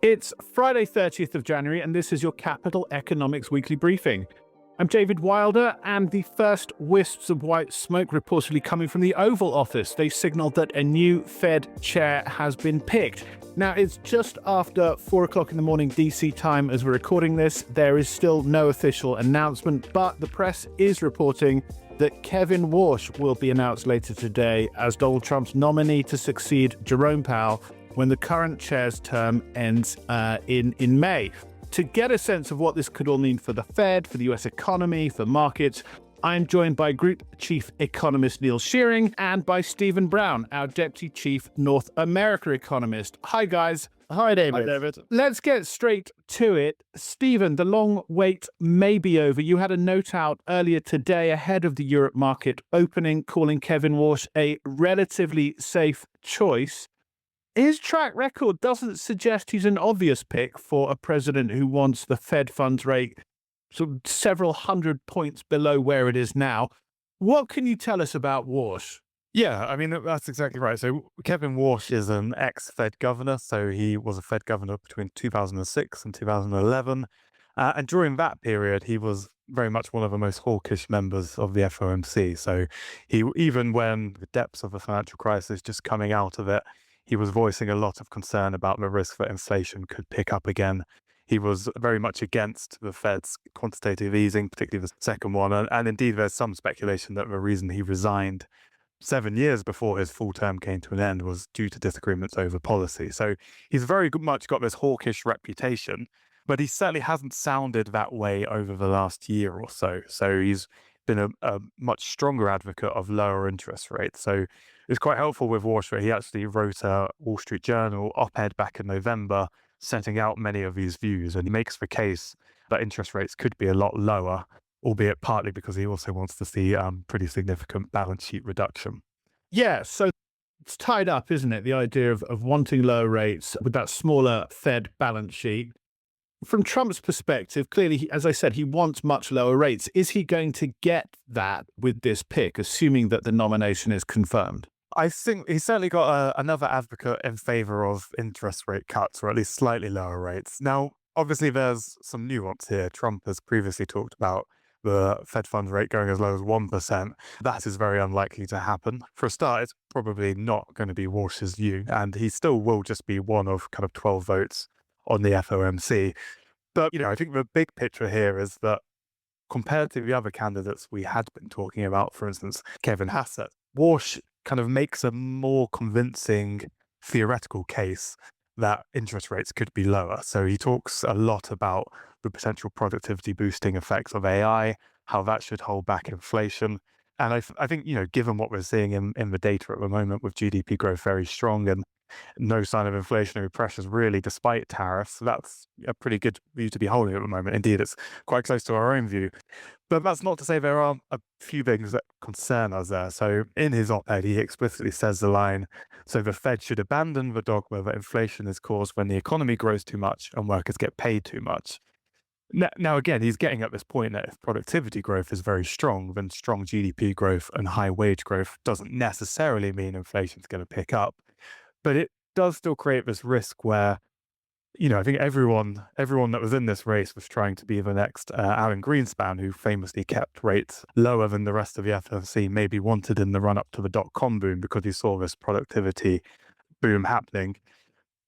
It's Friday, 30th of January, and this is your Capital Economics Weekly Briefing. I'm David Wilder, and the first wisps of white smoke reportedly coming from the Oval Office. They signaled that a new Fed chair has been picked. Now, it's just after 4 o'clock in the morning DC time as we're recording this. There is still no official announcement, but the press is reporting that Kevin Warsh will be announced later today as Donald Trump's nominee to succeed Jerome Powell when the current chair's term ends in May. To get a sense of what this could all mean for the Fed, for the US economy, for markets, I'm joined by Group Chief Economist Neil Shearing and by Stephen Brown, our Deputy Chief North America Economist. Hi, guys. Hi, David. Hi, David. Let's get straight to it. Stephen, the long wait may be over. You had a note out earlier today ahead of the Europe market opening, calling Kevin Warsh a relatively safe choice. His track record doesn't suggest he's an obvious pick for a president who wants the Fed funds rate sort of several hundred points below where it is now. What can you tell us about Warsh? Yeah, I mean, that's exactly right. So Kevin Warsh is an ex-Fed governor. So he was a Fed governor between 2006 and 2011. And during that period, he was very much one of the most hawkish members of the FOMC. So even when the depths of the financial crisis just coming out of it, he was voicing a lot of concern about the risk that inflation could pick up again. He was very much against the Fed's quantitative easing, particularly the second one. And indeed, there's some speculation that the reason he resigned 7 years before his full term came to an end was due to disagreements over policy. So he's very much got this hawkish reputation, but he certainly hasn't sounded that way over the last year or so. So he's been a much stronger advocate of lower interest rates. So it's quite helpful with Warsh that he actually wrote a Wall Street Journal op-ed back in November, setting out many of these views, and he makes the case that interest rates could be a lot lower, albeit partly because he also wants to see pretty significant balance sheet reduction. Yeah, so it's tied up, isn't it? The idea of wanting lower rates with that smaller Fed balance sheet. From Trump's perspective, clearly, as I said, he wants much lower rates. Is he going to get that with this pick, assuming that the nomination is confirmed? I think he's certainly got another advocate in favor of interest rate cuts, or at least slightly lower rates. Now, obviously, there's some nuance here. Trump has previously talked about the Fed funds rate going as low as 1%. That is very unlikely to happen. For a start, it's probably not going to be Warsh's view, and he still will just be one of kind of 12 votes on the FOMC. But, I think the big picture here is that compared to the other candidates we had been talking about, for instance, Kevin Hassett, Warsh kind of makes a more convincing theoretical case that interest rates could be lower. So he talks a lot about the potential productivity boosting effects of AI, how that should hold back inflation. And I think, given what we're seeing in the data at the moment with GDP growth very strong and no sign of inflationary pressures really, despite tariffs, that's a pretty good view to be holding at the moment. Indeed, it's quite close to our own view. But that's not to say there are a few things that concern us there. So in his op-ed, he explicitly says the line, so the Fed should abandon the dogma that inflation is caused when the economy grows too much and workers get paid too much. Now, again, he's getting at this point that if productivity growth is very strong, then strong GDP growth and high wage growth doesn't necessarily mean inflation is going to pick up. But it does still create this risk where, I think everyone that was in this race was trying to be the next Alan Greenspan, who famously kept rates lower than the rest of the FOMC, maybe wanted in the run-up to the dot-com boom because he saw this productivity boom happening.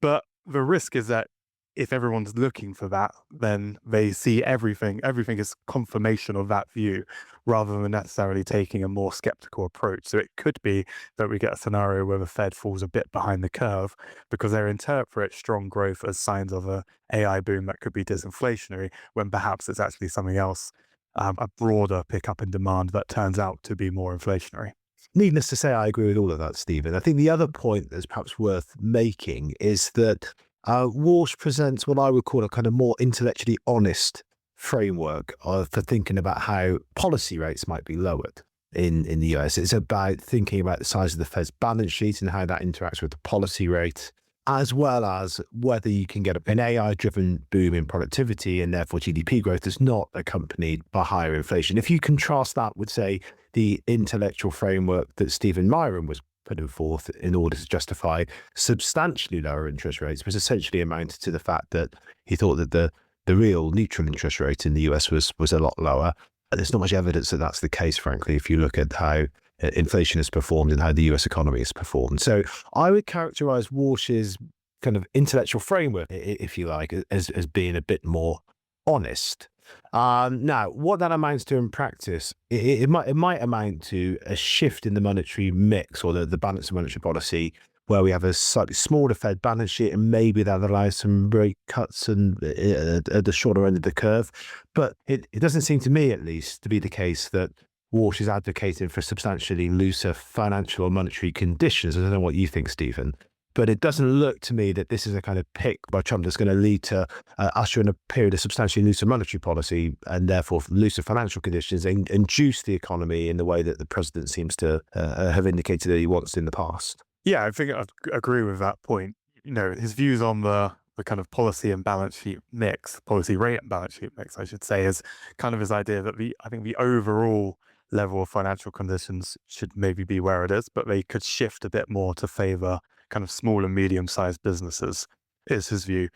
But the risk is that if everyone's looking for that, then they see everything is confirmation of that view, rather than necessarily taking a more skeptical approach. So it could be that we get a scenario where the Fed falls a bit behind the curve because they interpret strong growth as signs of an AI boom that could be disinflationary, when perhaps it's actually something else, a broader pickup in demand that turns out to be more inflationary. Needless to say, I agree with all of that, Stephen. I think the other point that's perhaps worth making is that Warsh presents what I would call a kind of more intellectually honest framework for thinking about how policy rates might be lowered in the US. It's about thinking about the size of the Fed's balance sheet and how that interacts with the policy rate, as well as whether you can get an AI-driven boom in productivity and therefore GDP growth that's not accompanied by higher inflation. If you contrast that with, say, the intellectual framework that Stephen Miron was putting forth in order to justify substantially lower interest rates was essentially amounted to the fact that he thought that the real neutral interest rate in the US was a lot lower. And there's not much evidence that that's the case, frankly, if you look at how inflation has performed and how the US economy has performed. So I would characterize Warsh's kind of intellectual framework, if you like, as being a bit more honest. Now, what that amounts to in practice, it might amount to a shift in the monetary mix or the balance of monetary policy, where we have a slightly smaller Fed balance sheet, and maybe that allows some rate cuts and at the shorter end of the curve. But it doesn't seem to me, at least, to be the case that Warsh is advocating for substantially looser financial or monetary conditions. I don't know what you think, Stephen. But it doesn't look to me that this is a kind of pick by Trump that's going to lead to usher in a period of substantially looser monetary policy and therefore looser financial conditions and juice the economy in the way that the president seems to have indicated that he wants in the past. Yeah, I think I'd agree with that point. His views on the kind of policy and balance sheet mix, policy rate and balance sheet mix, I should say, is kind of his idea that I think the overall level of financial conditions should maybe be where it is, but they could shift a bit more to favor kind of small and medium-sized businesses, is his view.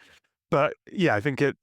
But yeah, I think it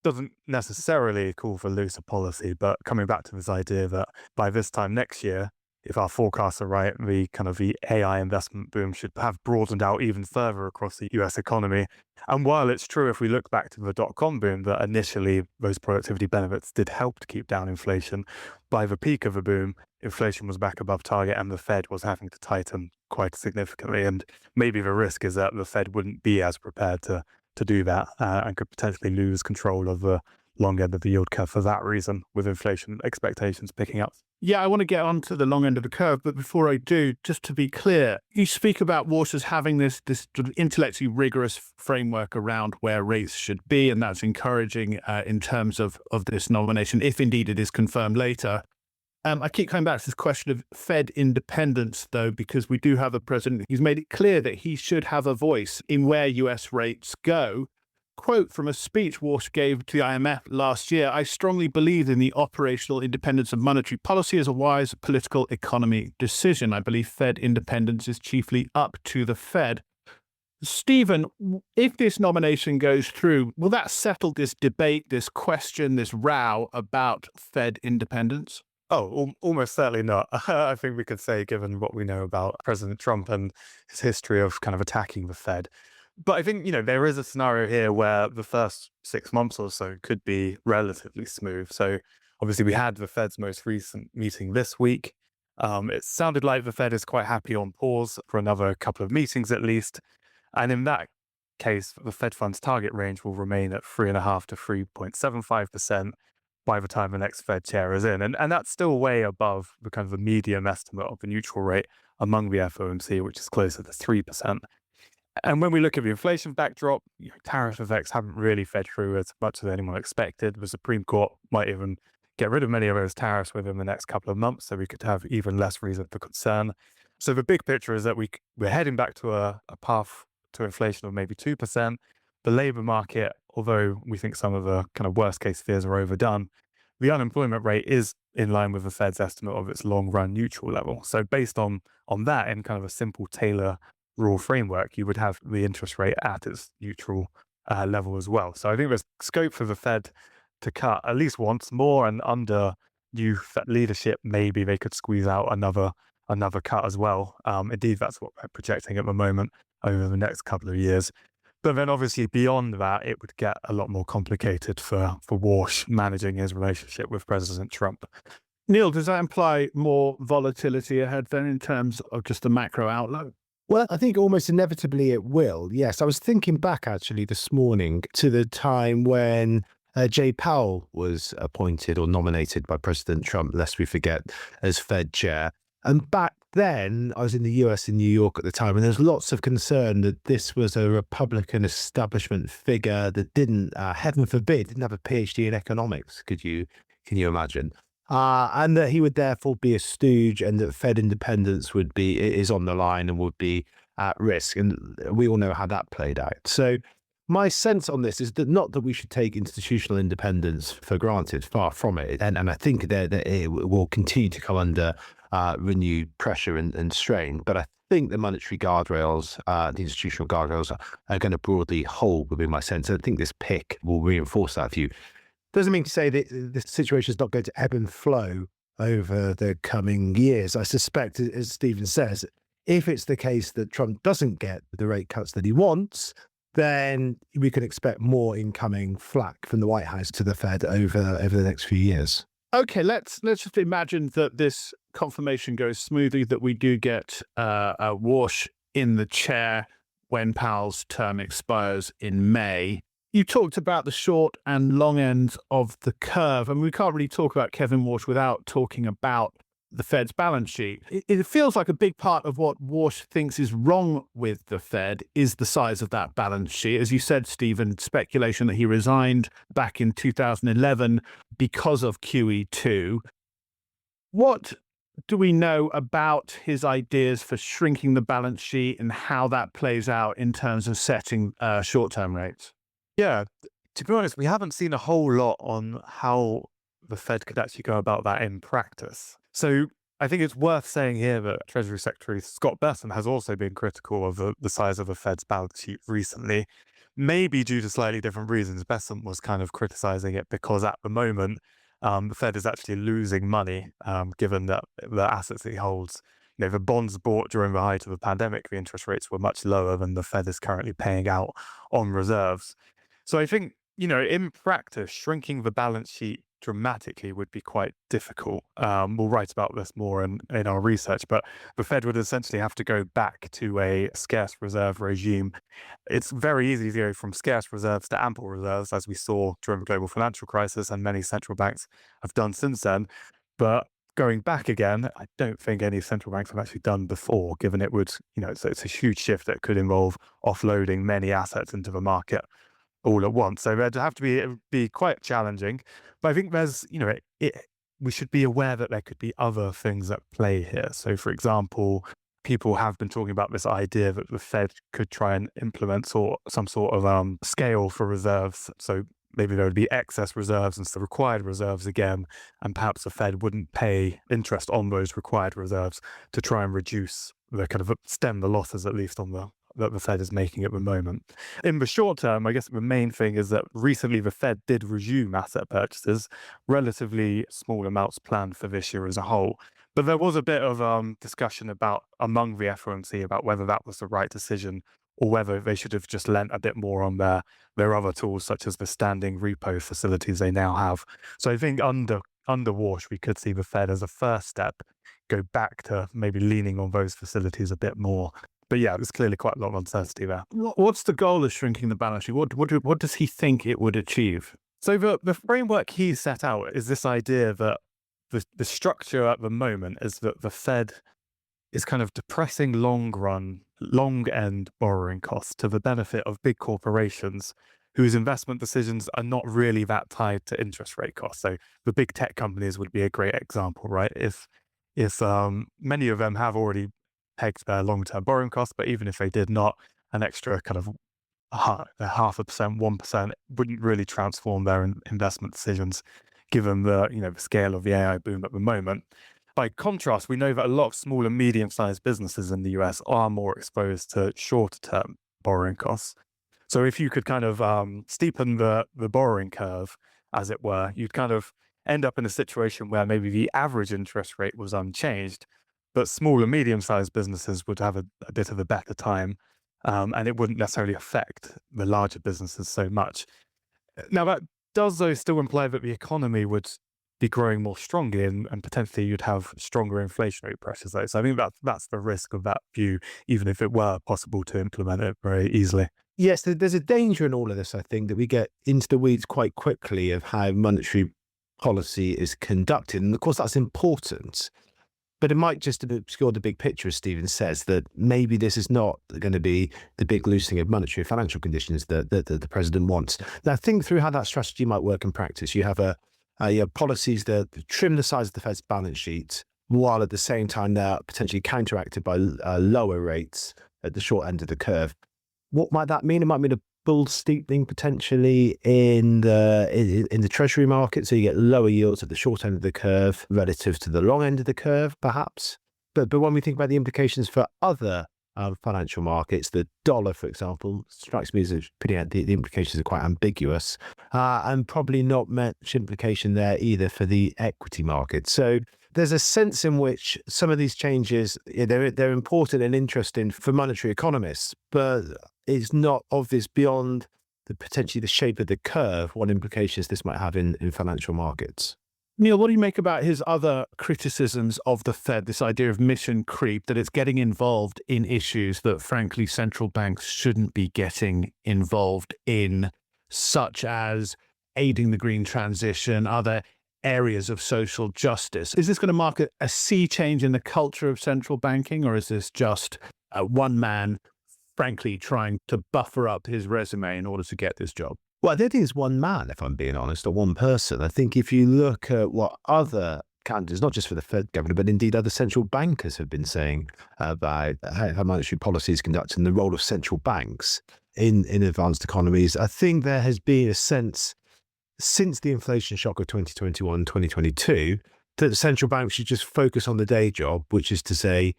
doesn't necessarily call for looser policy, but coming back to this idea that by this time next year, if our forecasts are right, the AI investment boom should have broadened out even further across the US economy. And while it's true, if we look back to the dot-com boom, that initially those productivity benefits did help to keep down inflation, by the peak of the boom, inflation was back above target and the Fed was having to tighten quite significantly. And maybe the risk is that the Fed wouldn't be as prepared to do that and could potentially lose control of the long end of the yield curve for that reason, with inflation expectations picking up. Yeah, I want to get on to the long end of the curve, but before I do, just to be clear, you speak about Warsh as having this sort of intellectually rigorous framework around where rates should be, and that's encouraging in terms of this nomination, if indeed it is confirmed later. I keep coming back to this question of Fed independence, though, because we do have a president who's made it clear that he should have a voice in where US rates go. Quote from a speech Warsh gave to the IMF last year: "I strongly believe in the operational independence of monetary policy as a wise political economy decision. I believe Fed independence is chiefly up to the Fed." Stephen, if this nomination goes through, will that settle this debate, this question, this row about Fed independence? Oh, almost certainly not. I think we could say, given what we know about President Trump and his history of kind of attacking the Fed. But I think, there is a scenario here where the first 6 months or so could be relatively smooth. So obviously we had the Fed's most recent meeting this week. It sounded like the Fed is quite happy on pause for another couple of meetings at least. And in that case, the Fed funds target range will remain at 3.5% to 3.75% by the time the next Fed chair is in. And that's still way above the kind of the median estimate of the neutral rate among the FOMC, which is closer to 3%. And when we look at the inflation backdrop, tariff effects haven't really fed through as much as anyone expected. The Supreme Court might even get rid of many of those tariffs within the next couple of months, so we could have even less reason for concern. So the big picture is that we're heading back to a path to inflation of maybe 2%. The labour market, although we think some of the kind of worst case fears are overdone, the unemployment rate is in line with the Fed's estimate of its long run neutral level. So based on that, in kind of a simple Taylor rule framework, you would have the interest rate at its neutral level as well. So I think there's scope for the Fed to cut at least once more, and under new Fed leadership, maybe they could squeeze out another cut as well. Indeed, that's what we're projecting at the moment over the next couple of years. But then obviously beyond that, it would get a lot more complicated for Warsh managing his relationship with President Trump. Neil, does that imply more volatility ahead then in terms of just the macro outlook? Well, I think almost inevitably it will. Yes, I was thinking back actually this morning to the time when Jay Powell was appointed or nominated by President Trump, lest we forget, as Fed chair. And back then, I was in the US in New York at the time, and there was lots of concern that this was a Republican establishment figure that didn't, heaven forbid, didn't have a PhD in economics. Can you imagine? And that he would therefore be a stooge, and that Fed independence is on the line and would be at risk. And we all know how that played out. So my sense on this is that not that we should take institutional independence for granted, far from it. And I think that it will continue to come under renewed pressure and strain. But I think the monetary guardrails, the institutional guardrails are going to broadly hold, would be my sense. I think this pick will reinforce that view. Doesn't mean to say that the situation is not going to ebb and flow over the coming years. I suspect, as Stephen says, if it's the case that Trump doesn't get the rate cuts that he wants, then we can expect more incoming flack from the White House to the Fed over the next few years. Okay, let's just imagine that this confirmation goes smoothly, that we do get Warsh in the chair when Powell's term expires in May. You talked about the short and long ends of the curve, and we can't really talk about Kevin Warsh without talking about the Fed's balance sheet. It feels like a big part of what Warsh thinks is wrong with the Fed is the size of that balance sheet. As you said, Stephen, speculation that he resigned back in 2011 because of QE2. What do we know about his ideas for shrinking the balance sheet and how that plays out in terms of setting short-term rates? Yeah, to be honest, we haven't seen a whole lot on how the Fed could actually go about that in practice. So I think it's worth saying here that Treasury Secretary Scott Bessent has also been critical of the size of the Fed's balance sheet recently, maybe due to slightly different reasons. Bessent was kind of criticizing it because at the moment, the Fed is actually losing money, given that the assets that he holds. The bonds bought during the height of the pandemic, the interest rates were much lower than the Fed is currently paying out on reserves. So I think, in practice, shrinking the balance sheet dramatically would be quite difficult. We'll write about this more in our research, but the Fed would essentially have to go back to a scarce reserve regime. It's very easy to go from scarce reserves to ample reserves, as we saw during the global financial crisis, and many central banks have done since then. But going back again, I don't think any central banks have actually done before, given it would, it's a huge shift that could involve offloading many assets into the market all at once. So it'd have to be quite challenging. But I think there's, we should be aware that there could be other things at play here. So, for example, people have been talking about this idea that the Fed could try and implement some sort of scale for reserves. So maybe there would be excess reserves instead of required reserves again, and perhaps the Fed wouldn't pay interest on those required reserves to try and reduce the kind of stem the losses, at least that the Fed is making at the moment. In the short term, I guess the main thing is that recently the Fed did resume asset purchases, relatively small amounts planned for this year as a whole. But there was a bit of discussion among the FOMC about whether that was the right decision or whether they should have just lent a bit more on their other tools, such as the standing repo facilities they now have. So I think under Warsh, we could see the Fed as a first step go back to maybe leaning on those facilities a bit more. But yeah, there's clearly quite a lot of uncertainty there. What's the goal of shrinking the balance sheet? What does he think it would achieve? So the framework he set out is this idea that the structure at the moment is that the Fed is kind of depressing long end borrowing costs to the benefit of big corporations whose investment decisions are not really that tied to interest rate costs. So the big tech companies would be a great example, right? If many of them have already pegged their long-term borrowing costs, but even if they did not, an extra kind of 0.5%, 1% wouldn't really transform their investment decisions, given the scale of the AI boom at the moment. By contrast, we know that a lot of small and medium-sized businesses in the US are more exposed to shorter-term borrowing costs. So if you could kind of steepen the borrowing curve, as it were, you'd kind of end up in a situation where maybe the average interest rate was unchanged, but small and medium-sized businesses would have a bit of a better time, and it wouldn't necessarily affect the larger businesses so much. Now, that does, though, still imply that the economy would be growing more strongly and potentially you'd have stronger inflationary pressures, though. So I think that's the risk of that view, even if it were possible to implement it very easily. Yes, there's a danger in all of this, I think, that we get into the weeds quite quickly of how monetary policy is conducted. And of course, that's important. But it might just obscure the big picture, as Stephen says, that maybe this is not going to be the big loosening of monetary and financial conditions that the president wants. Now, think through how that strategy might work in practice. You have policies that trim the size of the Fed's balance sheet, while at the same time they're potentially counteracted by lower rates at the short end of the curve. What might that mean? It might mean bull steepening potentially in the Treasury market. So you get lower yields at the short end of the curve relative to the long end of the curve, perhaps. But when we think about the implications for other financial markets, the dollar, for example, strikes me as the implications are quite ambiguous, and probably not much implication there either for the equity market. So there's a sense in which some of these changes, they're important and interesting for monetary economists, but it's not obvious beyond potentially the shape of the curve what implications this might have in financial markets. Neil, what do you make about his other criticisms of the Fed, this idea of mission creep, that it's getting involved in issues that, frankly, central banks shouldn't be getting involved in, such as aiding the green transition, other areas of social justice? Is this going to mark a sea change in the culture of central banking, or is this just one man, frankly, trying to buffer up his resume in order to get this job? Well, I don't think it's one man, if I'm being honest, or one person. I think if you look at what other candidates, not just for the Fed governor, but indeed other central bankers have been saying about how monetary policy is conducted and the role of central banks in advanced economies, I think there has been a sense since the inflation shock of 2021, 2022, that the central banks should just focus on the day job, which is to say,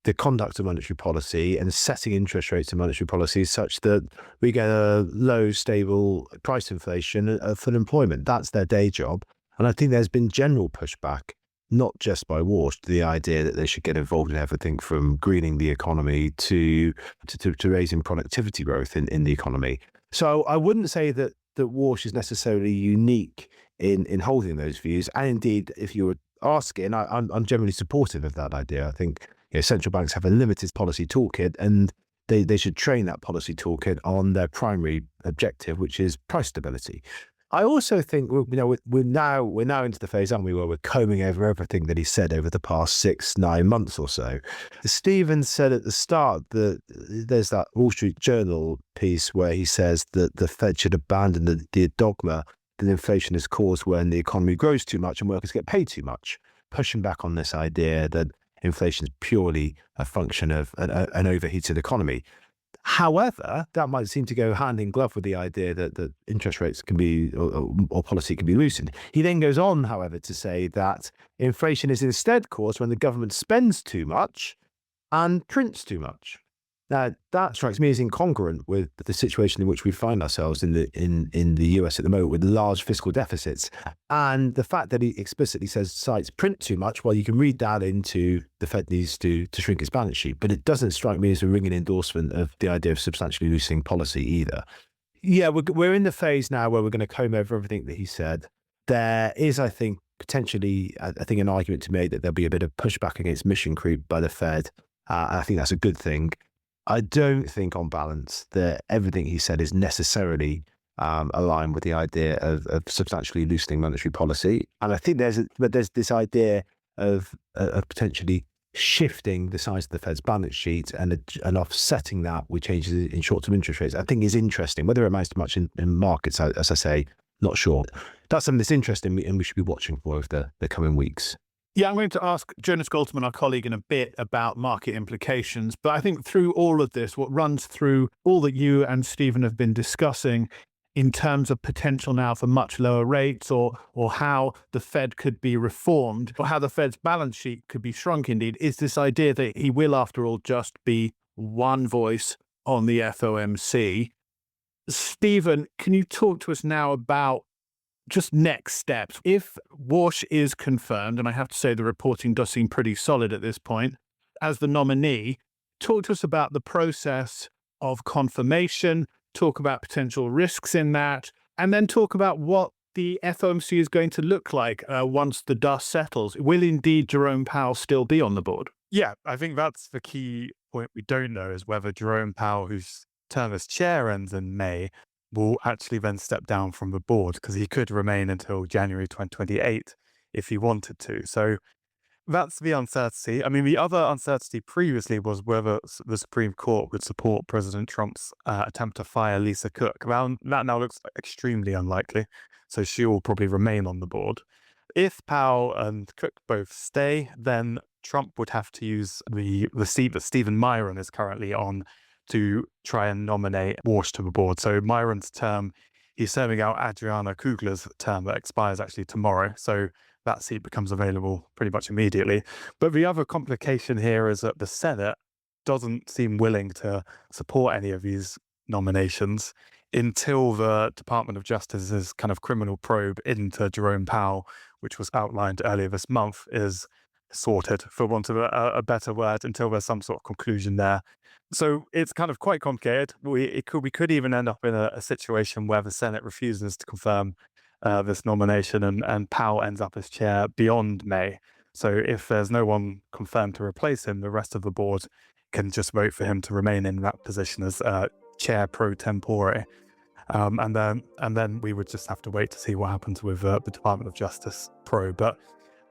the conduct of monetary policy and setting interest rates and monetary policy such that we get a low, stable price inflation for employment. That's their day job. And I think there's been general pushback, not just by Warsh, to the idea that they should get involved in everything from greening the economy to raising productivity growth in the economy. So I wouldn't say that Warsh is necessarily unique in holding those views. And indeed, if you were asking, I'm generally supportive of that idea. I think central banks have a limited policy toolkit, and they should train that policy toolkit on their primary objective, which is price stability. I also think we're now into the phase, aren't we, where we're combing over everything that he said over the past 6-9 months or so. Stephen said at the start that there's that Wall Street Journal piece where he says that the Fed should abandon the dogma that inflation is caused when the economy grows too much and workers get paid too much, pushing back on this idea that inflation is purely a function of an overheated economy. However, that might seem to go hand in glove with the idea that interest rates can be, or policy can be loosened. He then goes on, however, to say that inflation is instead caused when the government spends too much and prints too much. Now, that strikes me as incongruent with the situation in which we find ourselves in the US at the moment, with large fiscal deficits. And the fact that he explicitly cites print too much, well, you can read that into the Fed needs to shrink its balance sheet. But it doesn't strike me as a ringing endorsement of the idea of substantially loosening policy either. Yeah, we're in the phase now where we're going to comb over everything that he said. There is, I think, potentially, an argument to make that there'll be a bit of pushback against mission creep by the Fed. I think that's a good thing. I don't think, on balance, that everything he said is necessarily aligned with the idea of substantially loosening monetary policy. And I think there's this idea of potentially shifting the size of the Fed's balance sheet and offsetting that with changes in short-term interest rates. I think is interesting. Whether it amounts to much in markets, as I say, not sure. That's something that's interesting and we should be watching for over the coming weeks. Yeah, I'm going to ask Jonas Goltermann, our colleague, in a bit about market implications. But I think through all of this, what runs through all that you and Stephen have been discussing in terms of potential now for much lower rates, or how the Fed could be reformed, or how the Fed's balance sheet could be shrunk indeed, is this idea that he will, after all, just be one voice on the FOMC. Stephen, can you talk to us now about just next steps? If Warsh is confirmed, and I have to say the reporting does seem pretty solid at this point, as the nominee, talk to us about the process of confirmation, talk about potential risks in that, and then talk about what the FOMC is going to look like once the dust settles. Will indeed Jerome Powell still be on the board? Yeah, I think that's the key point we don't know, is whether Jerome Powell, whose term as chair ends in May, will actually then step down from the board, because he could remain until January 2028 if he wanted to. So that's the uncertainty. I mean, the other uncertainty previously was whether the Supreme Court would support President Trump's attempt to fire Lisa Cook. Well, that now looks extremely unlikely, so she will probably remain on the board. If Powell and Cook both stay, then Trump would have to use the seat that Stephen Miron is currently on to try and nominate Warsh to the board. So Myron's term, he's serving out Adriana Kugler's term that expires actually tomorrow. So that seat becomes available pretty much immediately. But the other complication here is that the Senate doesn't seem willing to support any of these nominations until the Department of Justice's kind of criminal probe into Jerome Powell, which was outlined earlier this month, is sorted, for want of a better word, until there's some sort of conclusion there. So it's kind of quite complicated. We could even end up in a situation where the Senate refuses to confirm this nomination and Powell ends up as chair beyond May. So if there's no one confirmed to replace him, the rest of the board can just vote for him to remain in that position as chair pro tempore. And then we would just have to wait to see what happens with the Department of Justice probe. But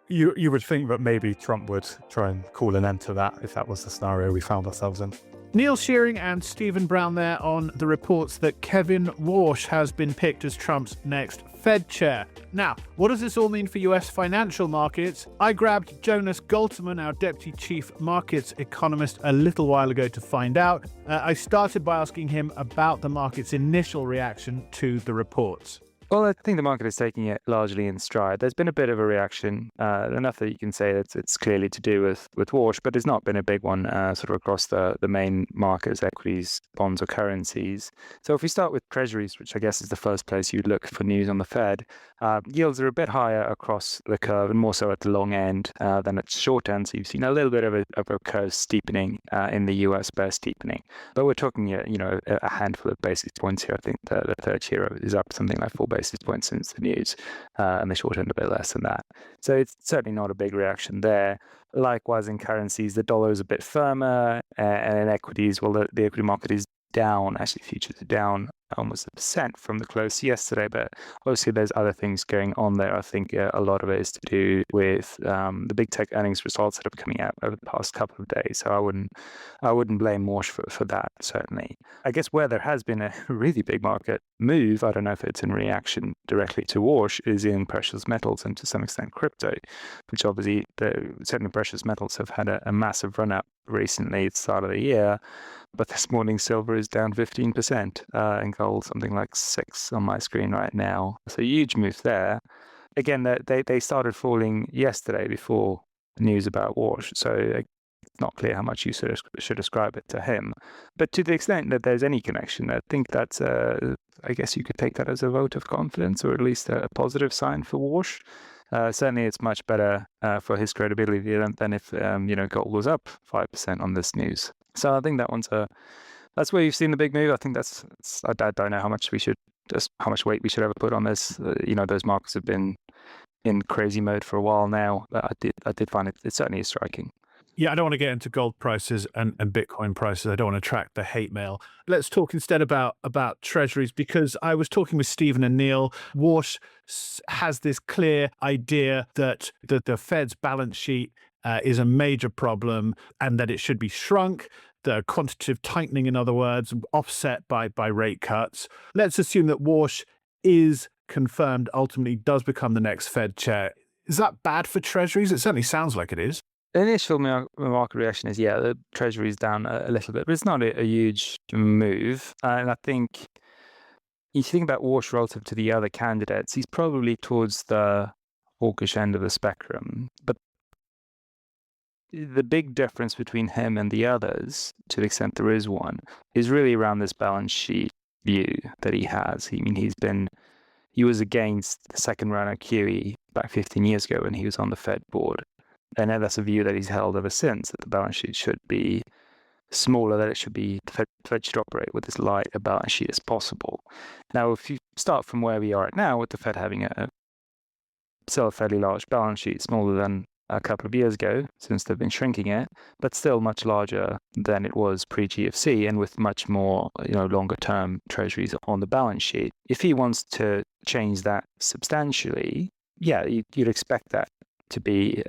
you would think that maybe Trump would try and call an end to that if that was the scenario we found ourselves in. Neil Shearing and Stephen Brown there on the reports that Kevin Warsh has been picked as Trump's next Fed chair. Now, what does this all mean for US financial markets? I grabbed Jonas Goltermann, our Deputy Chief Markets Economist, a little while ago to find out. I started by asking him about the market's initial reaction to the reports. Well, I think the market is taking it largely in stride. There's been a bit of a reaction, enough that you can say that it's clearly to do with Warsh, but it's not been a big one sort of across the main markets, equities, bonds or currencies. So if we start with treasuries, which I guess is the first place you'd look for news on the Fed, yields are a bit higher across the curve and more so at the long end than at short end. So you've seen a little bit of a curve steepening in the US bear steepening. But we're talking, a handful of basis points here. I think the 30-year is up something like 4 basis points since the news, and the short end a bit less than that. So it's certainly not a big reaction there. Likewise, in currencies, the dollar is a bit firmer, and in equities, well, the equity market is down. Actually, futures are down almost 1% from the close yesterday, but obviously there's other things going on there. I think a lot of it is to do with the big tech earnings results that are coming out over the past couple of days. So I wouldn't blame Warsh for that, certainly. I guess where there has been a really big market move, I don't know if it's in reaction directly to Warsh, is in precious metals and to some extent crypto, which obviously certainly precious metals have had a massive run up recently at the start of the year. But this morning, silver is down 15%, and gold something like 6 on my screen right now. So huge move there. Again, they started falling yesterday before news about Warsh, so it's not clear how much you should ascribe it to him. But to the extent that there's any connection, I think that's, I guess you could take that as a vote of confidence, or at least a positive sign for Warsh. Certainly, it's much better for his credibility than if gold was up 5% on this news. So I think that's where you've seen the big move. I think I don't know how much weight we should ever put on this. Those markets have been in crazy mode for a while now. But I did find it certainly is striking. Yeah, I don't want to get into gold prices and Bitcoin prices. I don't want to attract the hate mail. Let's talk instead about treasuries, because I was talking with Stephen and Neil. Warsh has this clear idea that the Fed's balance sheet is a major problem and that it should be shrunk. The quantitative tightening, in other words, offset by rate cuts. Let's assume that Warsh is confirmed, ultimately does become the next Fed chair. Is that bad for treasuries? It certainly sounds like it is. The initial market reaction is, the Treasury is down a little bit, but it's not a huge move. And I think if you think about Warsh relative to the other candidates, he's probably towards the hawkish end of the spectrum. But the big difference between him and the others, to the extent there is one, is really around this balance sheet view that he has. He was against the second round of QE back 15 years ago when he was on the Fed board. And that's a view that he's held ever since, that the balance sheet should be smaller, that the Fed should operate with as light a balance sheet as possible. Now, if you start from where we are at now, with the Fed having still a fairly large balance sheet, smaller than a couple of years ago, since they've been shrinking it, but still much larger than it was pre-GFC, and with much more, longer-term treasuries on the balance sheet. If he wants to change that substantially, you'd expect that to be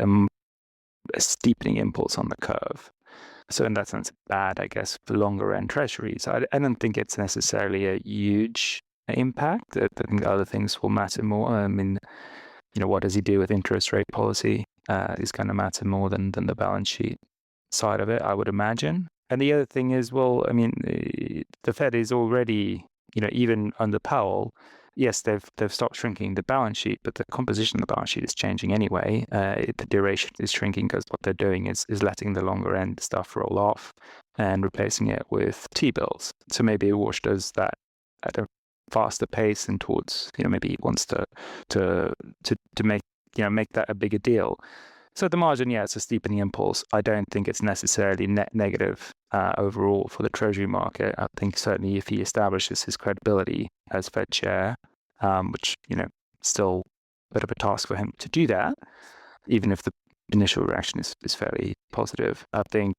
a steepening impulse on the curve. So in that sense, bad, I guess, for longer end treasuries. I don't think it's necessarily a huge impact. I think other things will matter more. I mean, what does he do with interest rate policy is going to matter more than the balance sheet side of it, I would imagine. And the other thing is, well, I mean, the Fed is already, even under Powell, yes, they've stopped shrinking the balance sheet, but the composition of the balance sheet is changing anyway. The duration is shrinking because what they're doing is letting the longer end stuff roll off and replacing it with T-bills. So maybe Warsh does that at a faster pace and towards, maybe he wants to make that a bigger deal. So at the margin, yeah, it's a steepening impulse. I don't think it's necessarily net negative overall for the Treasury market. I think certainly if he establishes his credibility as Fed chair, which, still a bit of a task for him to do that, even if the initial reaction is fairly positive. I think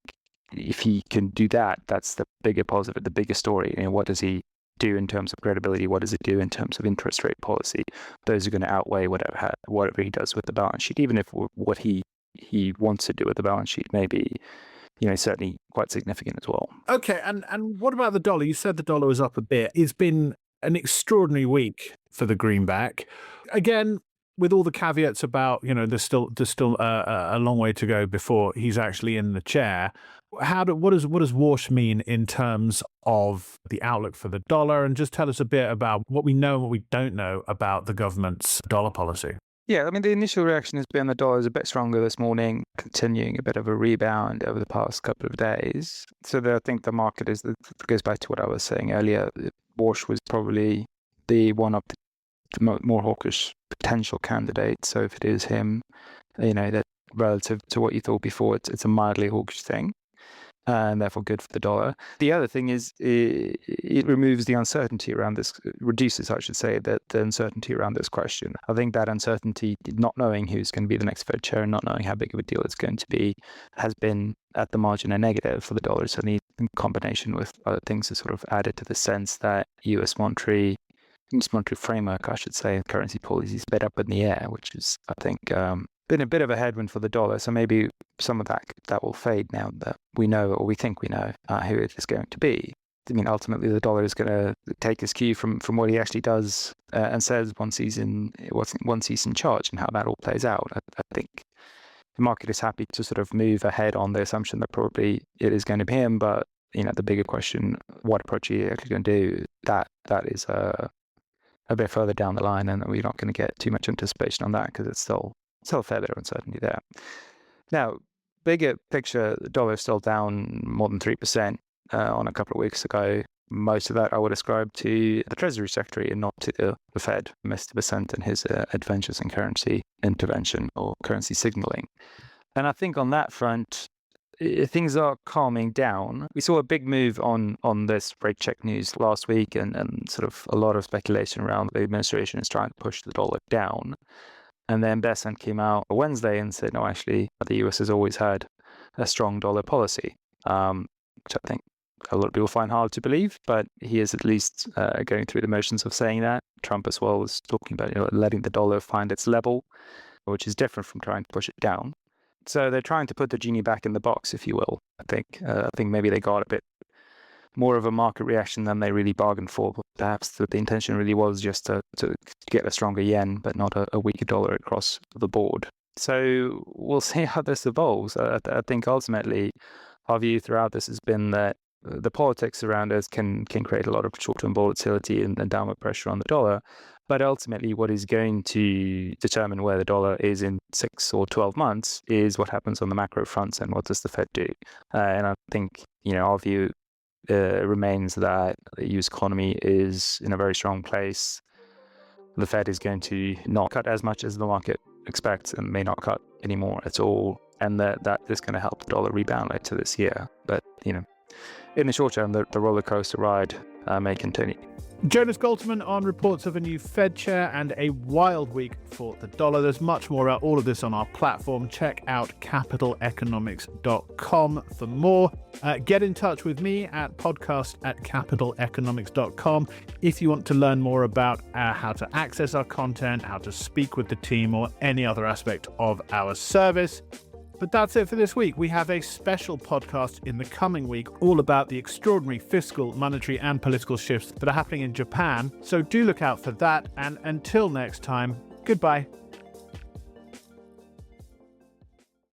if he can do that, that's the bigger positive, the bigger story. What does he do in terms of credibility? What does it do in terms of interest rate policy? Those are going to outweigh whatever he does with the balance sheet, even if what he wants to do with the balance sheet may be, certainly quite significant as well. Okay, and what about the dollar? You said the dollar was up a bit. It's been an extraordinary week for the greenback. Again, with all the caveats about, there's still a long way to go before he's actually in the chair. What does Warsh mean in terms of the outlook for the dollar? And just tell us a bit about what we know and what we don't know about the government's dollar policy. Yeah, I mean, the initial reaction has been the dollar is a bit stronger this morning, continuing a bit of a rebound over the past couple of days. So I think the market goes back to what I was saying earlier. Warsh was probably the one of the more hawkish potential candidates. So if it is him, that relative to what you thought before, it's a mildly hawkish thing. And therefore good for the dollar. The other thing is it removes the uncertainty around this, reduces, I should say, the uncertainty around this question. I think that uncertainty, not knowing who's going to be the next Fed chair and not knowing how big of a deal it's going to be, has been at the margin a negative for the dollar. So in combination with other things has sort of added to the sense that US monetary framework, I should say, currency policy is a bit up in the air, which is, I think, been a bit of a headwind for the dollar. So maybe some of that will fade now that we know, or we think we know, who it is going to be. I mean, ultimately, the dollar is going to take his cue from what he actually does and says once he's in charge, and how that all plays out. I think the market is happy to sort of move ahead on the assumption that probably it is going to be him. But the bigger question, what approach are you actually going to do? That is a bit further down the line, and we're not going to get too much anticipation on that because it's still a fair bit of uncertainty there. Now, bigger picture, the dollar is still down more than 3% on a couple of weeks ago. Most of that I would ascribe to the Treasury Secretary and not to the Fed, Mr. Besant and his adventures in currency intervention or currency signaling. And I think on that front, things are calming down. We saw a big move on this rate check news last week and sort of a lot of speculation around the administration is trying to push the dollar down. And then Besant came out on Wednesday and said, no, actually, the US has always had a strong dollar policy, which I think a lot of people find hard to believe, but he is at least going through the motions of saying that. Trump as well was talking about letting the dollar find its level, which is different from trying to push it down. So they're trying to put the genie back in the box, if you will. I think maybe they got a bit more of a market reaction than they really bargained for. Perhaps the intention really was just to get a stronger yen, but not a weaker dollar across the board. So we'll see how this evolves. I think ultimately our view throughout this has been that the politics around us can create a lot of short-term volatility and downward pressure on the dollar. But ultimately, what is going to determine where the dollar is in 6 or 12 months is what happens on the macro fronts and what does the Fed do. And I think, our view remains that the US economy is in a very strong place. The Fed is going to not cut as much as the market expects and may not cut anymore at all. And that is going to help the dollar rebound later this year. But, in the short term, the roller coaster ride may continue. Jonas Goltermann on reports of a new Fed chair and a wild week for the dollar. There's much more about all of this on our platform. Check out capitaleconomics.com for more. Get in touch with me at podcast@capitaleconomics.com if you want to learn more about how to access our content, how to speak with the team, or any other aspect of our service. But that's it for this week. We have a special podcast in the coming week all about the extraordinary fiscal, monetary and political shifts that are happening in Japan. So do look out for that. And until next time, goodbye.